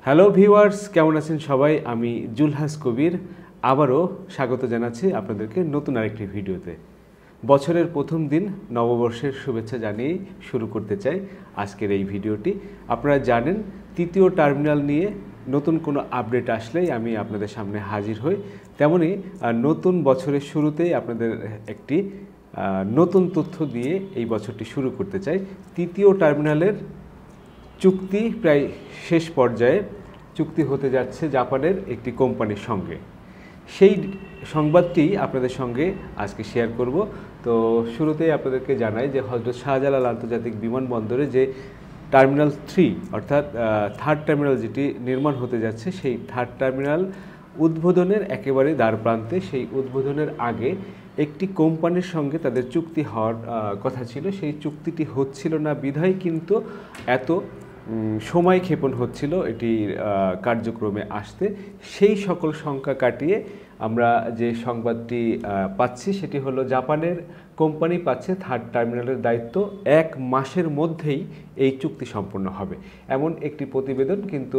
Hello viewers, কেমন আছেন সবাই? আমি জুলহাস কবির আবারও স্বাগত জানাচ্ছি আপনাদেরকে নতুন আরেকটি ভিডিওতে। বছরের প্রথম দিন নববর্ষের শুভেচ্ছা জানিয়েই শুরু করতে চাই আজকের এই ভিডিওটি। আপনারা জানেন, তৃতীয় টার্মিনাল নিয়ে নতুন কোনো আপডেট আসলেই আমি আপনাদের সামনে হাজির হই। তেমনি নতুন বছরের শুরুতেই আপনাদের একটি নতুন তথ্য দিয়ে এই বছরটি শুরু করতে চাই। তৃতীয় টার্মিনালের চুক্তি প্রায় শেষ পর্যায়ে, চুক্তি হতে যাচ্ছে জাপানের একটি কোম্পানির সঙ্গে। সেই সংবাদটি আপনাদের সঙ্গে আজকে শেয়ার করব। তো শুরুতেই আপনাদেরকে জানাই যে হযরত শাহজালাল আন্তর্জাতিক বিমানবন্দরে যে টার্মিনাল 3 অর্থাৎ থার্ড টার্মিনাল যেটি নির্মাণ হতে যাচ্ছে, সেই থার্ড টার্মিনাল উদ্বোধনের একেবারে দ্বারপ্রান্তে। সেই উদ্বোধনের আগে একটি কোম্পানির সঙ্গে তাদের চুক্তি হওয়ার কথা ছিল। সেই চুক্তিটি হচ্ছিল না বিধায় কিন্তু এত সময় ক্ষেপণ হচ্ছিল এটির কার্যক্রমে আসতে। সেই সকল সংখ্যা কাটিয়ে আমরা যে সংবাদটি পাচ্ছি সেটি হলো, জাপানের কোম্পানি পাচ্ছে থার্ড টার্মিনালের দায়িত্ব, 1 মাসের মধ্যেই এই চুক্তি সম্পন্ন হবে, এমন একটি প্রতিবেদন কিন্তু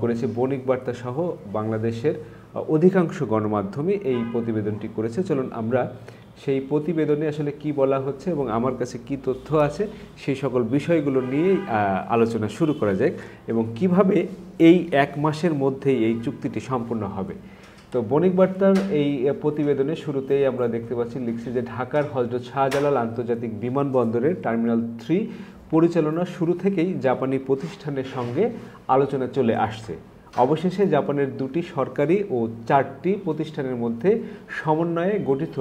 করেছে বণিক বার্তা সহ বাংলাদেশের অধিকাংশ গণমাধ্যমে এই প্রতিবেদনটি করেছে। চলুন আমরা সেই প্রতিবেদনে আসলে কি বলা হচ্ছে এবং আমার কাছে কি তথ্য আছে সেই সকল বিষয়গুলো নিয়েই আলোচনা শুরু করা যায় এবং কিভাবে এই 1 মাসের মধ্যেই এই চুক্তিটি সম্পূর্ণ হবে। তো বণিক বার্তার এই প্রতিবেদনের শুরুতেই আমরা দেখতে পাচ্ছি, লিখছে যে ঢাকার হযরত শাহজালাল আন্তর্জাতিক বিমানবন্দরের টার্মিনাল 3 পরিচালনা শুরু থেকেই জাপানি প্রতিষ্ঠানের সঙ্গে আলোচনা চলে আসছে। অবশেষে জাপানের 2টি সরকারি ও 4টি প্রতিষ্ঠানের মধ্যে সমন্বয়ে গঠিত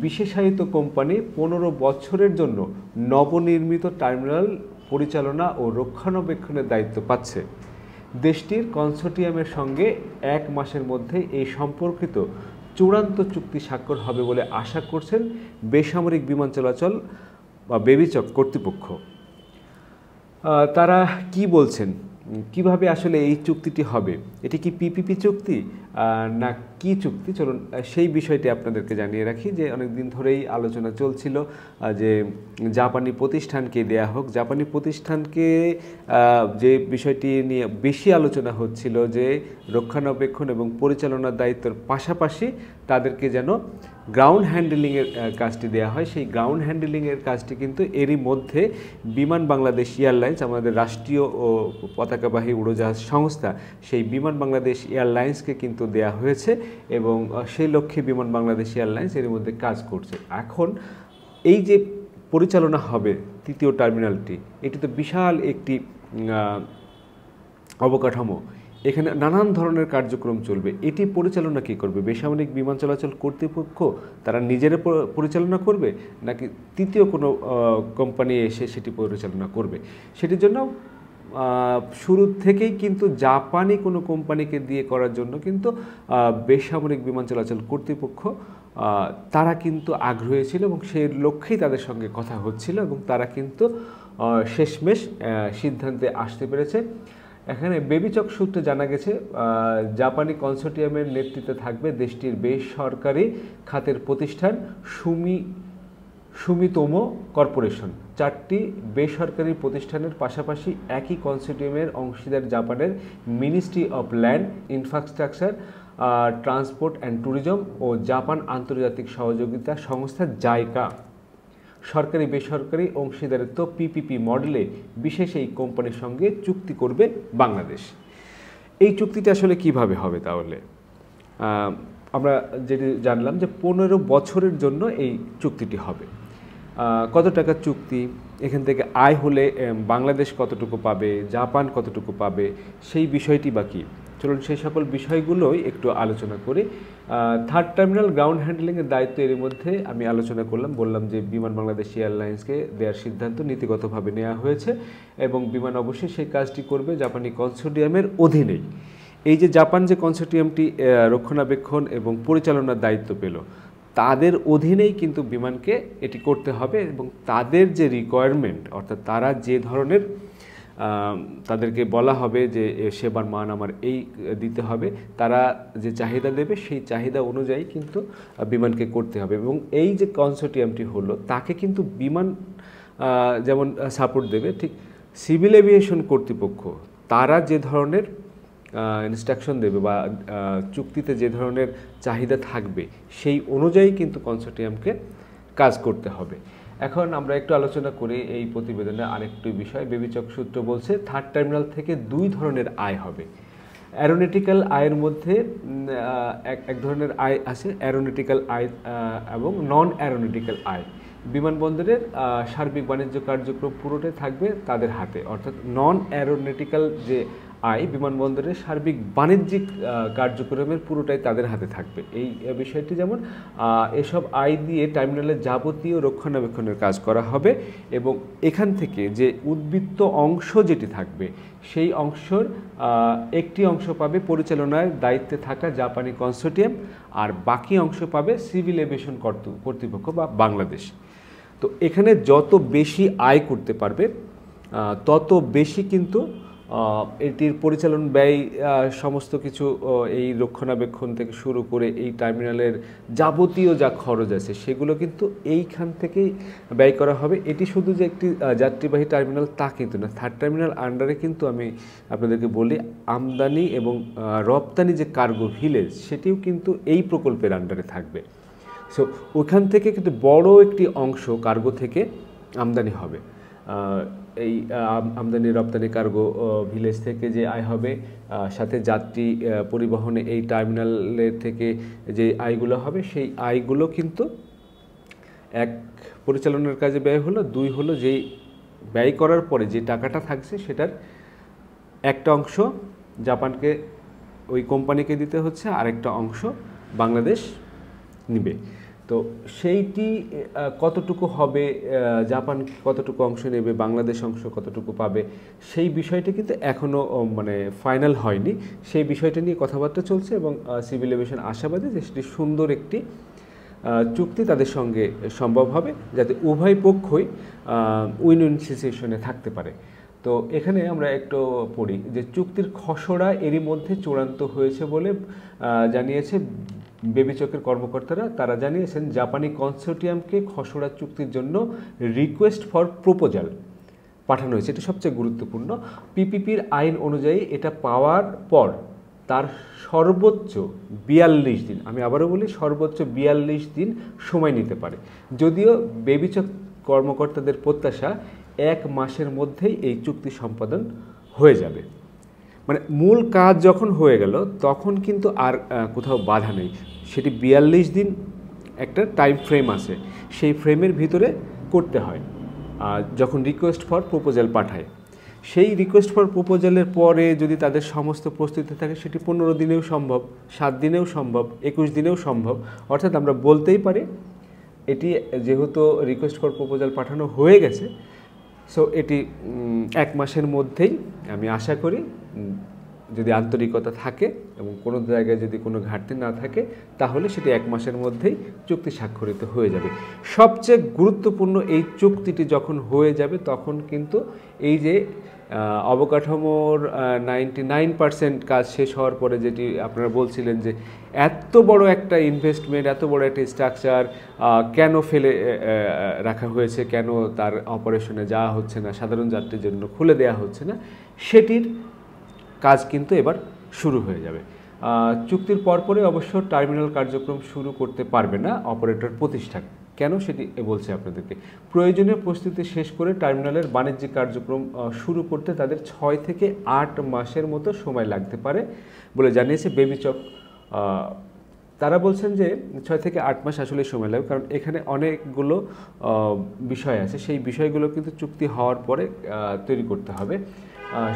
বিশেষায়িত কোম্পানি 15 বছরের জন্য নবনির্মিত টার্মিনাল পরিচালনা ও রক্ষণাবেক্ষণের দায়িত্ব পাচ্ছে। দেশটির কনসোর্টিয়ামের সঙ্গে 1 মাসের মধ্যে এই সম্পর্কিত চূড়ান্ত চুক্তি স্বাক্ষর হবে বলে আশা করছেন বেসামরিক বিমান চলাচল বা বেবিচক কর্তৃপক্ষ। তারা কি বলছেন, কিভাবে আসলে এই চুক্তিটি হবে? এটি কি পিপিপি চুক্তি না কি চুক্তি? চলুন সেই বিষয়টি আপনাদেরকে জানিয়ে রাখি যে অনেক দিন ধরেই আলোচনা চলছিল যে জাপানি প্রতিষ্ঠানকে দেয়া হোক। জাপানি প্রতিষ্ঠানকে যে বিষয়টি নিয়ে বেশি আলোচনা হচ্ছিল যে রক্ষণাবেক্ষণ এবং পরিচালনার দায়িত্বের পাশাপাশি তাদেরকে যেন গ্রাউন্ড হ্যান্ডেলিংয়ের কাজটি দেওয়া হয়। সেই গ্রাউন্ড হ্যান্ডেলিংয়ের কাজটি কিন্তু এরই মধ্যে বিমান বাংলাদেশ এয়ারলাইন্স, আমাদের রাষ্ট্রীয় ও পতাকাবাহী উড়োজাহাজ সংস্থা, সেই বিমান বাংলাদেশ এয়ারলাইন্সকে কিন্তু দেয়া হয়েছে এবং সেই লক্ষ্যে বিমান বাংলাদেশ এয়ারলাইন্স এর মধ্যে কাজ করছে। এখন এই যে পরিচালনা হবে তৃতীয় টার্মিনালটি, এটি তো বিশাল একটি অবকাঠামো, এখানে নানান ধরনের কার্যক্রম চলবে। এটি পরিচালনা কী করবে? বেসামরিক বিমান চলাচল কর্তৃপক্ষ তারা নিজেরা পরিচালনা করবে নাকি তৃতীয় কোনো কোম্পানি এসে সেটি পরিচালনা করবে? সেটির জন্য শুরু থেকেই কিন্তু জাপানি কোনো কোম্পানিকে দিয়ে করার জন্য কিন্তু বেসামরিক বিমান চলাচল কর্তৃপক্ষ তারা কিন্তু আগ্রহী ছিল এবং সেই লক্ষ্যেই তাদের সঙ্গে কথা হচ্ছিল এবং তারা কিন্তু শেষমেশ সিদ্ধান্তে আসতে পেরেছে। এখানে বেবিচক সূত্রে জানা গেছে, জাপানি কনসোর্টিয়ামের নেতৃত্বে থাকবে দেশটির বেসরকারি খাতের প্রতিষ্ঠান সুমিতোমো কর্পোরেশন। 4টি বেসরকারি প্রতিষ্ঠানের পাশাপাশি একই কনসোর্টিয়ামের অংশীদার জাপানের ministry of land infrastructure, transport and tourism ও জাপান আন্তর্জাতিক সহযোগিতা সংস্থা জাইকা। সরকারি বেসরকারি অংশীদারিত্ব পিপিপি মডেলে বিশেষ এই কোম্পানির সঙ্গে চুক্তি করবে বাংলাদেশ। এই চুক্তিটা আসলে কিভাবে হবে? তাহলে আমরা যেটি জানলাম যে 15 বছরের জন্য এই চুক্তিটি হবে। কত টাকার চুক্তি, এখান থেকে আয় হলে বাংলাদেশ কতটুকু পাবে, জাপান কতটুকু পাবে, সেই বিষয়টি বা কী? চলুন সেই সকল বিষয়গুলোই একটু আলোচনা করি। থার্ড টার্মিনাল গ্রাউন্ড হ্যান্ডলিংয়ের দায়িত্ব এর মধ্যে আমি আলোচনা বললাম যে বিমান বাংলাদেশ এয়ারলাইন্সকে দেওয়ার সিদ্ধান্ত নীতিগতভাবে নেওয়া হয়েছে এবং বিমান অবশ্যই সেই কাজটি করবে জাপানি কনসোর্টিয়ামের অধীনেই। এই যে জাপান যে কনসোর্টিয়ামটি রক্ষণাবেক্ষণ এবং পরিচালনার দায়িত্ব পেল, তাদের অধীনেই কিন্তু বিমানকে এটি করতে হবে এবং তাদের যে রিকোয়ারমেন্ট, অর্থাৎ তারা যে ধরনের তাদেরকে বলা হবে যে সেবার মান আমার এই দিতে হবে, তারা যে চাহিদা দেবে সেই চাহিদা অনুযায়ী কিন্তু বিমানকে করতে হবে। এবং এই যে কনসোর্টিয়ামটি হলো, তাকে কিন্তু বিমান যেমন সাপোর্ট দেবে, ঠিক সিভিল এভিয়েশন কর্তৃপক্ষ তারা যে ধরনের ইনস্ট্রাকশন দেবে বা চুক্তিতে যে ধরনের চাহিদা থাকবে সেই অনুযায়ী কিন্তু কনসোর্টিয়ামকে কাজ করতে হবে। এখন আমরা একটু আলোচনা করি এই প্রতিবেদনে আরেকটি বিষয়। বেবিচক সূত্র বলছে থার্ড টার্মিনাল থেকে 2 ধরনের আয় হবে। অ্যারোনটিক্যাল আয়ের মধ্যে এক ধরনের আয় আছে অ্যারোনটিক্যাল আয় এবং নন অ্যারোনটিক্যাল আয়। বিমানবন্দরের সার্বিক বাণিজ্য কার্যক্রম পুরোটাই থাকবে তাদের হাতে, অর্থাৎ নন অ্যারোনটিক্যাল যে আয় বিমানবন্দরের সার্বিক বাণিজ্যিক কার্যক্রমের পুরোটাই তাদের হাতে থাকবে। এই বিষয়টি যেমন এসব আয় দিয়ে টার্মিনালের যাবতীয় রক্ষণাবেক্ষণের কাজ করা হবে এবং এখান থেকে যে উদ্বৃত্ত অংশ যেটি থাকবে সেই অংশর একটি অংশ পাবে পরিচালনার দায়িত্বে থাকা জাপানি কনসোর্টিয়াম, আর বাকি অংশ পাবে সিভিল এভিয়েশন কর্তৃপক্ষ বা বাংলাদেশ। তো এখানে যত বেশি আয় করতে পারবে তত বেশি কিন্তু এটির পরিচালন ব্যয় সমস্ত কিছু এই রক্ষণাবেক্ষণ থেকে শুরু করে এই টার্মিনালের যাবতীয় যা খরচ আছে সেগুলো কিন্তু এইখান থেকেই ব্যয় করা হবে। এটি শুধু যে একটি যাত্রীবাহী টার্মিনাল তা কিন্তু না, থার্ড টার্মিনাল আন্ডারে কিন্তু আমি আপনাদেরকে বলি আমদানি এবং রপ্তানি যে কার্গো ভিলেজ সেটিও কিন্তু এই প্রকল্পের আন্ডারে থাকবে। সো ওখান থেকে কিন্তু বড় একটি অংশ কার্গো থেকে আমদানি হবে। এই আমদানি রপ্তানি কার্গো ভিলেজ থেকে যে আয় হবে, সাথে যাত্রী পরিবহনে এই টার্মিনালের থেকে যে আয়গুলো হবে সেই আয়গুলো কিন্তু এক পরিচালনার কাজে ব্যয় হলো, 2 হলো যেই ব্যয় করার পরে যে টাকাটা থাকছে সেটার একটা অংশ জাপানকে ওই কোম্পানিকে দিতে হচ্ছে, আরেকটা অংশ বাংলাদেশ নিবে। তো সেইটি কতটুকু হবে, জাপান কতটুকু অংশ নেবে, বাংলাদেশ অংশ কতটুকু পাবে, সেই বিষয়টি কিন্তু এখনও মানে ফাইনাল হয়নি। সেই বিষয়টা নিয়ে কথাবার্তা চলছে এবং সিভিল এভিয়েশন আশাবাদী যে সেটি সুন্দর একটি চুক্তি তাদের সঙ্গে সম্ভব হবে, যাতে উভয় পক্ষই উইন উইন সিচুয়েশনে থাকতে পারে। তো এখানে আমরা একটু পড়ি যে চুক্তির খসড়া এরই মধ্যে চূড়ান্ত হয়েছে বলে জানিয়েছে বেবিচকের কর্মকর্তারা। তারা জানিয়েছেন জাপানি কনসোর্টিয়ামকে খসড়া চুক্তির জন্য রিকোয়েস্ট ফর প্রপোজাল পাঠানো হয়েছে। এটা সবচেয়ে গুরুত্বপূর্ণ। পিপিপির আইন অনুযায়ী এটা পাওয়ার পর তার সর্বোচ্চ 42 দিন, আমি আবারও বলি সর্বোচ্চ 42 দিন সময় নিতে পারে, যদিও বেবিচক কর্মকর্তাদের প্রত্যাশা 1 মাসের মধ্যেই এই চুক্তি সম্পাদন হয়ে যাবে। মানে মূল কাজ যখন হয়ে গেল তখন কিন্তু আর কোথাও বাধা নেই, সেটি 42 দিন একটা টাইম ফ্রেম আছে, সেই ফ্রেমের ভিতরে করতে হয়। যখন রিকোয়েস্ট ফর প্রপোজাল পাঠায়, সেই রিকোয়েস্ট ফর প্রপোজালের পরে যদি তাদের সমস্ত প্রস্তুতি থাকে সেটি 15 দিনেও সম্ভব, 7 দিনেও সম্ভব, 21 দিনেও সম্ভব। অর্থাৎ আমরা বলতেই পারি এটি যেহেতু রিকোয়েস্ট ফর প্রপোজাল পাঠানো হয়ে গেছে, সো এটি 1 মাসের মধ্যেই আমি আশা করি, যদি আন্তরিকতা থাকে এবং কোনো জায়গায় যদি কোনো ঘাটতি না থাকে তাহলে সেটি 1 মাসের মধ্যেই চুক্তি স্বাক্ষরিত হয়ে যাবে। সবচেয়ে গুরুত্বপূর্ণ, এই চুক্তিটি যখন হয়ে যাবে তখন কিন্তু এই যে অবকাঠামোর 99% কাজ শেষ হওয়ার পরে যেটি আপনারা বলছিলেন যে এত বড় একটা ইনভেস্টমেন্ট, এত বড় একটা স্ট্রাকচার কেন ফেলে রাখা হয়েছে, কেন তার অপারেশনে যাওয়া হচ্ছে না, সাধারণ যাত্রীর জন্য খুলে দেওয়া হচ্ছে না, সেটির কাজ কিন্তু এবার শুরু হয়ে যাবে। চুক্তির পরপরই অবশ্য টার্মিনাল কার্যক্রম শুরু করতে পারবে না অপারেটর প্রতিষ্ঠান। কেন সেটি বলছে আপনাদেরকে। প্রয়োজনীয় প্রস্তুতি শেষ করে টার্মিনালের বাণিজ্যিক কার্যক্রম শুরু করতে তাদের 6 থেকে 8 মাসের মতো সময় লাগতে পারে বলে জানিয়েছে বেবিচক। তারা বলছেন যে 6 থেকে 8 মাস আসলে সময় লাগবে, কারণ এখানে অনেকগুলো বিষয় আছে, সেই বিষয়গুলো কিন্তু চুক্তি হওয়ার পরে তৈরি করতে হবে।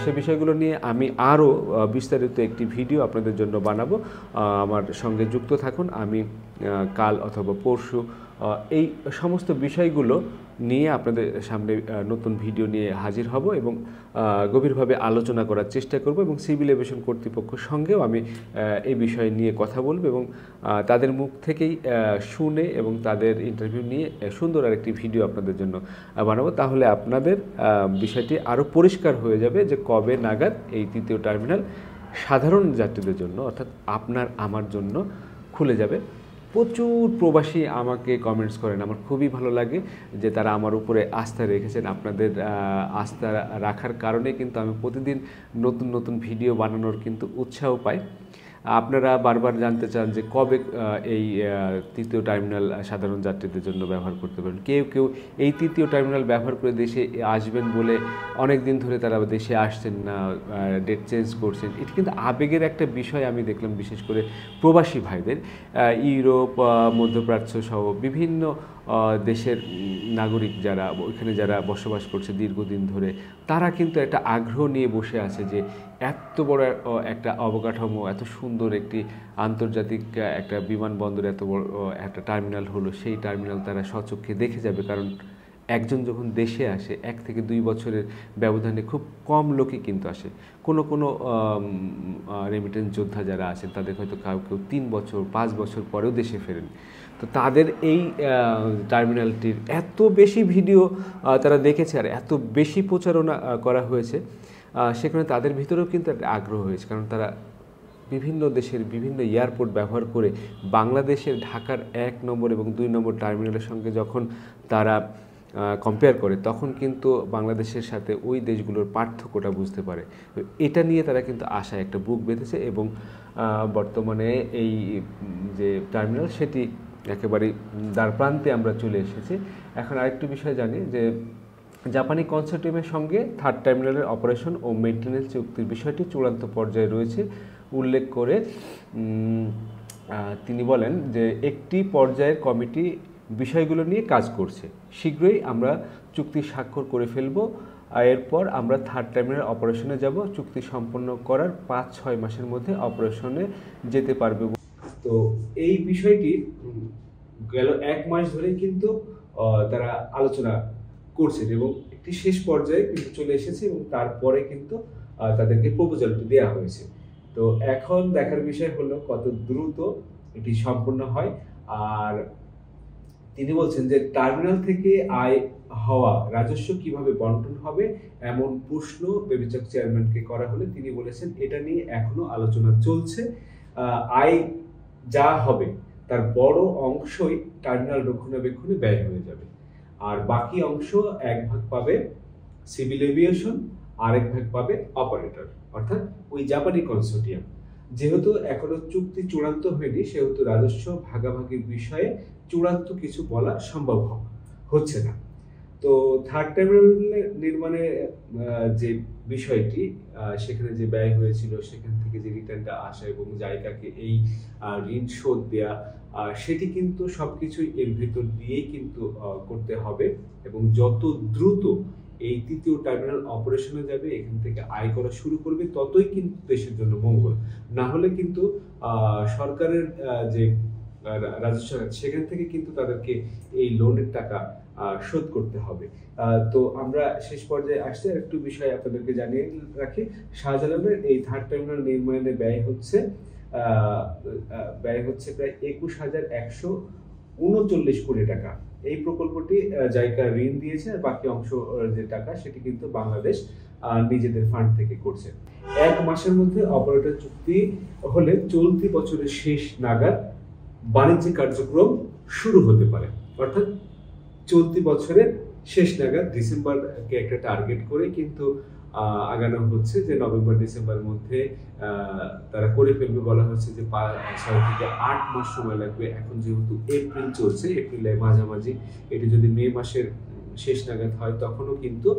সে বিষয়গুলো নিয়ে আমি আরও বিস্তারিত একটি ভিডিও আপনাদের জন্য বানাবো, আমার সঙ্গে যুক্ত থাকুন। আমি কাল অথবা পরশু এই সমস্ত বিষয়গুলো নিয়ে আপনাদের সামনে নতুন ভিডিও নিয়ে হাজির হব এবং গভীরভাবে আলোচনা করার চেষ্টা করব এবং সিভিল এভিয়েশন কর্তৃপক্ষের সঙ্গেও আমি এই বিষয় নিয়ে কথা বলবো এবং তাদের মুখ থেকেই শুনে এবং তাদের ইন্টারভিউ নিয়ে সুন্দর আরেকটি ভিডিও আপনাদের জন্য বানাবো। তাহলে আপনাদের বিষয়টি আরও পরিষ্কার হয়ে যাবে যে কবে নাগাদ এই 3য় টার্মিনাল সাধারণ যাত্রীদের জন্য অর্থাৎ আপনার আমার জন্য খুলে যাবে। প্রচুর প্রবাসী আমাকে কমেন্টস করেন। আমার খুবই ভালো লাগে যে তারা আমার উপরে আস্থা রেখেছেন। আপনাদের আস্থা রাখার কারণে কিন্তু আমি প্রতিদিন নতুন নতুন ভিডিও বানানোর কিন্তু উৎসাহ পাই। আপনারা বারবার জানতে চান যে কবে এই তৃতীয় টার্মিনাল সাধারণ যাত্রীদের জন্য ব্যবহার করতে পারেন। কেউ কেউ এই তৃতীয় টার্মিনাল ব্যবহার করে দেশে আসবেন বলে অনেক দিন ধরে তারা দেশে আসছেন না, ডেট চেঞ্জ করছেন। এটি কিন্তু আবেগের একটা বিষয় আমি দেখলাম, বিশেষ করে প্রবাসী ভাইদের। ইউরোপ, মধ্যপ্রাচ্য সহ বিভিন্ন দেশের নাগরিক যারা ওইখানে যারা বসবাস করছে দীর্ঘদিন ধরে, তারা কিন্তু একটা আগ্রহ নিয়ে বসে আছে যে এত বড় একটা অবকাঠামো, এত সুন্দর একটি আন্তর্জাতিক একটা বিমানবন্দর, এত বড় একটা টার্মিনাল হলো, সেই টার্মিনাল তারা স্বচক্ষে দেখে যাবে। কারণ একজন যখন দেশে আসে 1 থেকে 2 বছরের ব্যবধানে খুব কম লোকই কিন্তু আসে। কোনো রেমিটেন্স যোদ্ধা যারা আছেন তাদের হয়তো কেউ 3 বছর 5 বছর পরেও দেশে ফেরেন। তো তাদের এই টার্মিনালটির এত বেশি ভিডিও তারা দেখেছে আর এত বেশি প্রচারণা করা হয়েছে, সেখানে তাদের ভিতরেও কিন্তু একটা আগ্রহ হয়েছে। কারণ তারা বিভিন্ন দেশের বিভিন্ন এয়ারপোর্ট ব্যবহার করে বাংলাদেশের ঢাকার 1 নম্বর এবং 2 নম্বর টার্মিনালের সঙ্গে যখন তারা কম্পেয়ার করে, তখন কিন্তু বাংলাদেশের সাথে ওই দেশগুলোর পার্থক্যটা বুঝতে পারে। এটা নিয়ে তারা কিন্তু আশায় একটা বুক বেঁধেছে এবং বর্তমানে এই যে টার্মিনাল সেটি একেবারে দ্বারপ্রান্তে আমরা চলে এসেছি। এখন আরেকটু বিষয় জানি যে জাপানি কনসোর্টিয়ামের সঙ্গে 3rd টার্মিনালের অপারেশন ও মেইনটেনেন্স চুক্তির বিষয়টি চূড়ান্ত পর্যায়ে রয়েছে উল্লেখ করে তিনি বলেন যে একটি পর্যায়ের কমিটি বিষয়গুলো নিয়ে কাজ করছে। শীঘ্রই আমরা চুক্তি স্বাক্ষর করে ফেলব। এরপর আমরা 3rd টার্মিনাল অপারেশনে যাব। চুক্তি সম্পন্ন করার 5-6 মাসের মধ্যে অপারেশনে যেতে পারবে। তো এই বিষয়টি গেল 1 মাস ধরে কিন্তু তারা আলোচনা করছেন এবং একটি শেষ পর্যায়ে কিন্তু চলে এসেছে এবং তারপরে কিন্তু তাদেরকে প্রপোজালটি দেওয়া হয়েছে। তো এখন দেখার বিষয় হলো কত দ্রুত এটি সম্পূর্ণ হয়। আর তিনি বলছেন যে টার্মিনাল থেকে আয় হওয়া রাজস্ব কিভাবে বন্টন হবে এমন প্রশ্ন বেবিচক চেয়ারম্যানকে করা হলে তিনি বলেছেন এটা নিয়ে এখনো আলোচনা চলছে। আয় যা হবে তার বড় অংশই টার্মিনাল রক্ষণাবেক্ষণে ব্যয় হয়ে যাবে, আর বাকি অংশ 1 ভাগ পাবে সিভিল এভিয়েশন, আরেক ভাগ পাবে অপারেটর, অর্থাৎ ওই জাপানি কনসোর্টিয়াম। যেহেতু এখনো চুক্তি চূড়ান্ত হয়নি, সেহেতু রাজস্ব ভাগাভাগির বিষয়ে চূড়ান্ত কিছু বলা সম্ভব হচ্ছে না। তো 3rd টার্মিনাল নির্মাণে যে বিষয়টি, সেখানে যে ব্যয় হয়েছিল, সেখান থেকে যে রিটার্নটা আসা এবং জায়গাকে এই ঋণ শোধ দেয়া, সেটি কিন্তু সবকিছুই এর ভিতর দিয়েই কিন্তু করতে হবে এবং যত দ্রুত এই 3য় টার্মিনাল অপারেশনে যাবে, এখান থেকে আয় করা শুরু করবে, ততই কিন্তু দেশের জন্য মঙ্গল। না হলে কিন্তু সরকারের যে রাজস্ব সেখান থেকে কিন্তু তাদেরকে এই লোনের টাকা শোধ করতে হবে। তো আমরা শেষ পর্যায়ে আসছে একটু বিষয় আপনাদেরকে জানিয়ে রাখি। শাহজালালের এই 3rd টার্মিনাল নির্মাণে ব্যয় হচ্ছে প্রায় 21,139 কোটি টাকা। এই প্রকল্পটি জায়গা ঋণ দিয়েছে, আর বাকি অংশ যে টাকা সেটি কিন্তু বাংলাদেশ নিজেদের ফান্ড থেকে করছে। 1 মাসের মধ্যে অপারেটর চুক্তি হলে চলতি বছরের শেষ নাগাদ বাণিজ্যিক কার্যক্রম শুরু হতে পারে। অর্থাৎ চলতি বছরের শেষ নাগাদ, ডিসেম্বরকে একটা টার্গেট করে কিন্তু আগানো হচ্ছে যে নভেম্বর ডিসেম্বরের মধ্যে তারা করে ফেলবে। বলা হচ্ছে যে 6 থেকে 8 মাস সময় লাগবে। এখন যেহেতু এপ্রিল চলছে, এপ্রিলের মাঝামাঝি, এটি যদি মে মাসের শেষ নাগাদ হয়, তখনও কিন্তু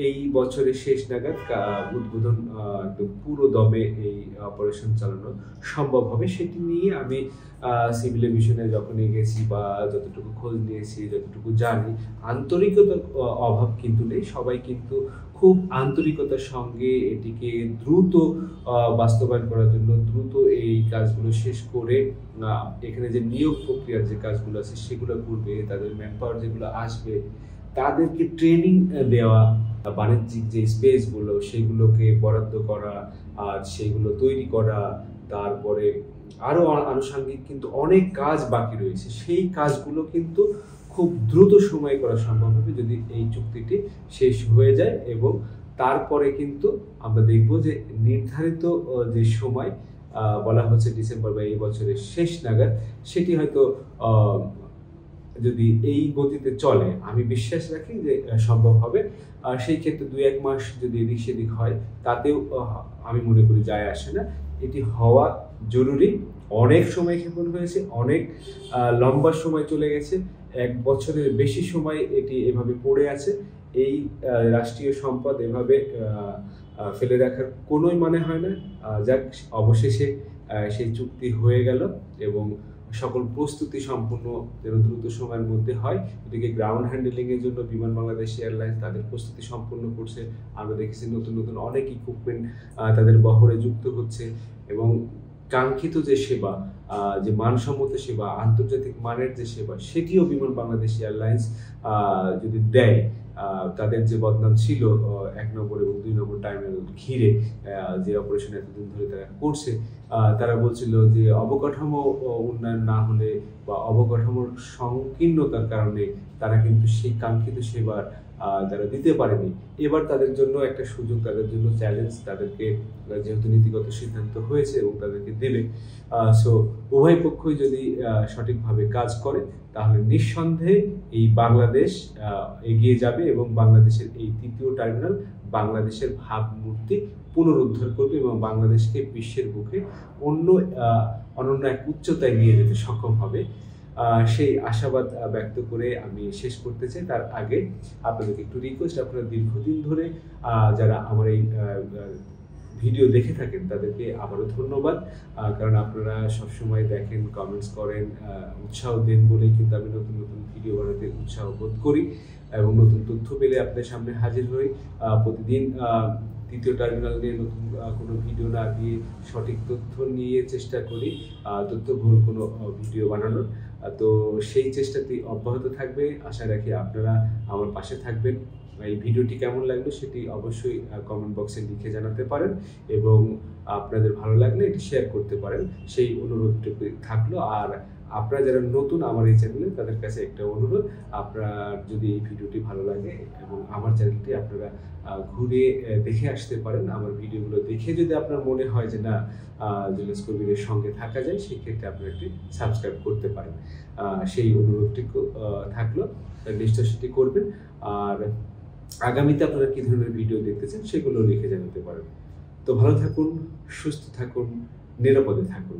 এই বছরের শেষ নাগাদ উদ্বোধন পুরো দমে এই অপারেশন চালানো সম্ভব হবে। সেটি নিয়ে আমি সিভিল এভিয়েশনে যখনই গেছি বা যতটুকু খোঁজ নিয়েছি, যতটুকু জানি, আন্তরিকতার অভাব কিন্তু নেই। সবাই কিন্তু খুব আন্তরিকতার সঙ্গে এটিকে দ্রুত বাস্তবায়ন করার জন্য, দ্রুত এই কাজগুলো শেষ করে এখানে যে নিয়োগ প্রক্রিয়ার যে কাজগুলো আছে সেগুলো করবে, তাদের ম্যান পাওয়ার যেগুলো আসবে তাদেরকে ট্রেনিং দেওয়া, বাণিজ্যিক যে স্পেসগুলো সেগুলোকে বরাদ্দ করা আর সেগুলো তৈরি করা, তারপরে আরো আনুষঙ্গিক কিন্তু অনেক কাজ বাকি রয়েছে। সেই কাজগুলো কিন্তু খুব দ্রুত সময়ে করা সম্ভব হবে যদি এই চুক্তিটি শেষ হয়ে যায়। এবং তারপরে কিন্তু আমরা দেখব যে নির্ধারিত যে সময় বলা হচ্ছে ডিসেম্বর বা এই বছরের শেষ নাগাদ, সেটি হয়তো যদি এই গতিতে চলে আমি বিশ্বাস রাখি যে সম্ভব হবে। সেই ক্ষেত্রে 2-1 মাস যদি এদিক সেদিক হয় তাতেও আমি মনে করি যায় আসে না। এটি হওয়া জরুরি। অনেক সময় ক্ষেপণ হয়েছে, অনেক লম্বা সময় চলে গেছে, 1 বছরের বেশি সময় এটি এভাবে পড়ে আছে। এই রাষ্ট্রীয় সম্পদ এভাবে ফেলে রাখার কোনোই মানে হয় না। যাক, অবশেষে সেই চুক্তি হয়ে গেল এবং সকল প্রস্তুতি সম্পূর্ণ যেন দ্রুত সময়ের মধ্যে হয়। এদিকে গ্রাউন্ড হ্যান্ডেলিং এর জন্য বিমান বাংলাদেশ এয়ারলাইন্স তাদের প্রস্তুতি সম্পূর্ণ করছে। আমরা দেখেছি নতুন নতুন অনেক ইকুইপমেন্ট তাদের বহরে যুক্ত হচ্ছে এবং কাঙ্ক্ষিত যে সেবা, যে মানসম্মত সেবা, আন্তর্জাতিক মানের যে সেবা, সেটিও বিমান বাংলাদেশ এয়ারলাইন্স যদি দেয়, তাদের যে বদনাম ছিল 1 নম্বর এবং 2 নম্বর টার্মিনাল ঘিরে যে অপারেশন এতদিন ধরে তারা করছে, তারা বলছিল যে অবকাঠামো উন্নয়ন না হলে বা অবকাঠামোর সংকীর্ণতার কারণে তারা কিন্তু সেই কাঙ্ক্ষিত সেবার তারা দিতে পারেনি। এবার তাদের জন্য একটা সুযোগ, তাদের জন্য চ্যালেঞ্জ, তাদেরকে যেহেতু নীতিগত সিদ্ধান্ত হয়েছে এবং তাদেরকে দেবে। সো উভয় পক্ষই যদি সঠিকভাবে কাজ করে তাহলে নিঃসন্দেহে এই বাংলাদেশ এগিয়ে যাবে এবং বাংলাদেশের এই 3য় টার্মিনাল বাংলাদেশের ভাবমূর্তি পুনরুদ্ধার করবে এবং বাংলাদেশকে বিশ্বের বুকে অনন্য এক উচ্চতায় নিয়ে যেতে সক্ষম হবে। সেই আশাবাদ ব্যক্ত করে আমি শেষ করতে চাই। তার আগে আপনাদেরকে একটু রিকোয়েস্ট, আপনারা দীর্ঘদিন ধরে যারা আমার এই ভিডিও দেখে থাকেন তাদেরকে আবারও ধন্যবাদ, কারণ আপনারা সবসময় দেখেন, কমেন্টস করেন, উৎসাহ দেন বলেই কিন্তু আমি নতুন নতুন ভিডিও বানাতে উৎসাহ বোধ করি এবং নতুন তথ্য পেলে আপনাদের সামনে হাজির হই। প্রতিদিন 3য় টার্মিনাল নিয়ে নতুন কোনো ভিডিও না দিয়ে সঠিক তথ্য নিয়ে চেষ্টা করি তথ্যবহুল কোনো ভিডিও বানানোর। তো সেই চেষ্টাটি অব্যাহত থাকবে। আশা রাখি আপনারা আমার পাশে থাকবেন। এই ভিডিওটি কেমন লাগলো সেটি অবশ্যই কমেন্ট বক্সে লিখে জানাতে পারেন এবং আপনাদের ভালো লাগলে এটি শেয়ার করতে পারেন, সেই অনুরোধটুকু থাকলো। আর আপনারা যারা নতুন আমার এই চ্যানেলে, তাদের কাছে একটা অনুরোধ, আপনার যদি এই ভিডিওটি ভালো লাগে এবং আমার চ্যানেলটি আপনারা ঘুরে দেখে আসতে পারেন। আমার ভিডিওগুলো দেখে যদি আপনার মনে হয় যে না জুলহাস কবিরের সঙ্গে থাকা যায়, সেক্ষেত্রে আপনারা একটি সাবস্ক্রাইব করতে পারেন। সেই অনুরোধটি থাকলো, নিশ্চয় সেটি করবেন। আর আগামীতে আপনারা কী ধরনের ভিডিও দেখতে চান সেগুলো লিখে জানাতে পারেন। তো ভালো থাকুন, সুস্থ থাকুন, নিরাপদে থাকুন।